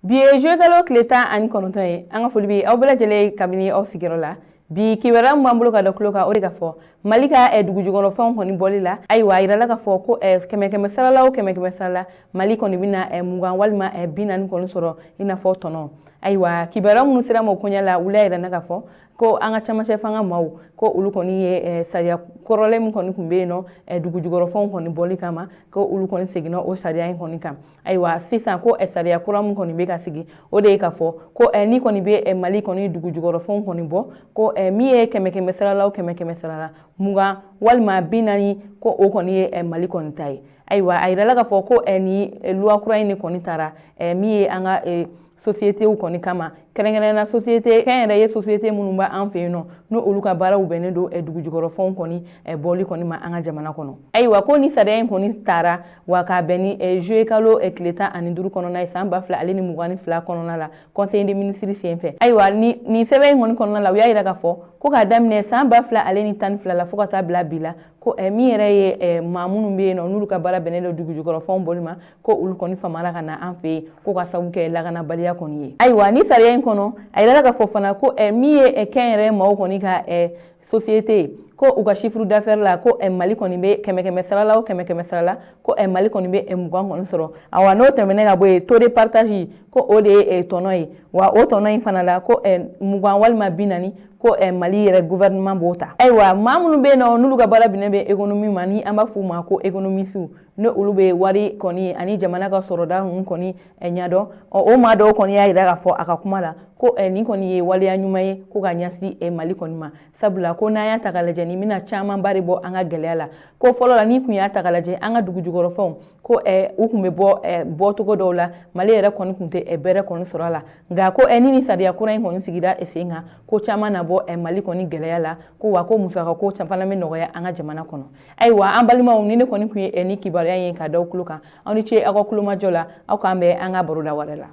Bi ye jouer tile 19 ye an ka foli bi aw bɛɛ lajɛlen kabini aw sigiyɔrɔ la bi kibaruya min b'an bolo ka da tulo kan o de ka fɔ Mali ka dugujukɔrɔfɛnw kɔni bɔli la ayiwa a yirala ka fɔ ko kɛmɛ sarala o kɛmɛ sarala Mali kɔni bɛna 20 walima 40 kɔni sɔrɔ i n'a fɔ tɔnɔ ayiwa kibaruya minnu sera ma koɲa la olu y'a yirana ka fɔ ko an ka camancɛ fanga maaw ko olu kɔni ye sariya kɔrɔlen min kɔni tun bɛ yen nɔ dugujukɔrɔfɛnw kɔni bɔli kama ko olu kɔni seginna o sariya in kɔni kan ayiwa sisan ko sariya kura min kɔni bɛ ka sigi o de ye ka fɔ ko ni kɔni bɛ Mali kɔni dugujukɔrɔfɛnw kɔni bɔ ko min ye kɛmɛ sarala o kɛmɛ sarala 20 walima 40 ko o kɔni ye Mali kɔni ta ye ayiwa a yirala ka fɔ ko ni loi kura in kɔni taara min ye an ka société kɔni kama kɛrɛnkɛrɛnna société kɛnyɛrɛ ye société minnu bɛ an fɛ yen nɔ no olu ka baaraw bɛnnen don dugujukɔrɔfɛnw kɔni bɔli kɔni ma an ka jamana kɔnɔ ayiwa ko ni sariya in kɔni taara wa ka bɛn ni juillet kalo tile 15 kɔnɔna ye san 2022 kɔnɔna la conseil des ministres senfɛ ayiwa ni sɛbɛn in kɔni kɔnɔna la u y'a yira ka fɔ ko k'a daminɛ san 2012 la fo ka taa bila bi la ko min yɛrɛ ye maa minnu bɛ yen nɔ n'olu ka baara bɛnnen don dugujukɔrɔfɛnw bɔli ma ko olu kɔni famara ka na an fɛ yen ko ka sababu kɛ lakanabaliya kɔni ye ayiwa ni sariya in kɔnɔ a yirala ka fɔ fana ko min ye kɛnyɛrɛ maaw kɔni ka société ko u ka chiffre d'affaires la ko Mali kɔni bɛ kɛmɛ sarala o kɛmɛ sarala ko Mali kɔni bɛ 20 kɔni sɔrɔ awa n'o tɛmɛnen ka bɔ yen taux de partage ko o de ye tɔnɔ ye wa o tɔnɔ in fana la ko 20 walima 40 ko Mali yɛrɛ gouvernement b'o ta ayiwa maa minnu bɛ yen nɔ n'olu ka baara bɛnnen bɛ économie ma ni an b'a fɔ u ma ko économistes ne olu bɛ wari kɔni ani jamana ka sɔrɔda ninnu kɔni ɲɛdɔn o maa dɔw kɔni y'a yira ka fɔ a ka kuma la ko nin kɔni ye waleya ɲuman ye ko ka ɲɛsin Mali kɔni ma sabula ko n'an y'a ta ka lajɛ nin bɛna camanba de bɔ an ka gɛlɛya la ko fɔlɔ la ni kun y'a ta ka lajɛ an ka dugujukɔrɔfɛnw ko u kun bɛ bɔcogo dɔw la Mali yɛrɛ kɔni kun tɛ bɛrɛ kɔni sɔrɔ a la nka ko ni sariya kura in kɔni sigira sen kan ko caman na bɔ Mali kɔni gɛlɛya la ko wa ko musaka ko fana bɛ nɔgɔya an ka jamana kɔnɔ ayiwa an balimaw ni ne kɔni kun ye ni kibaruya in ka da aw tulo kan aw ni ce aw ka kulomajɔ la aw k'an bɛ an ka baroda wɛrɛ la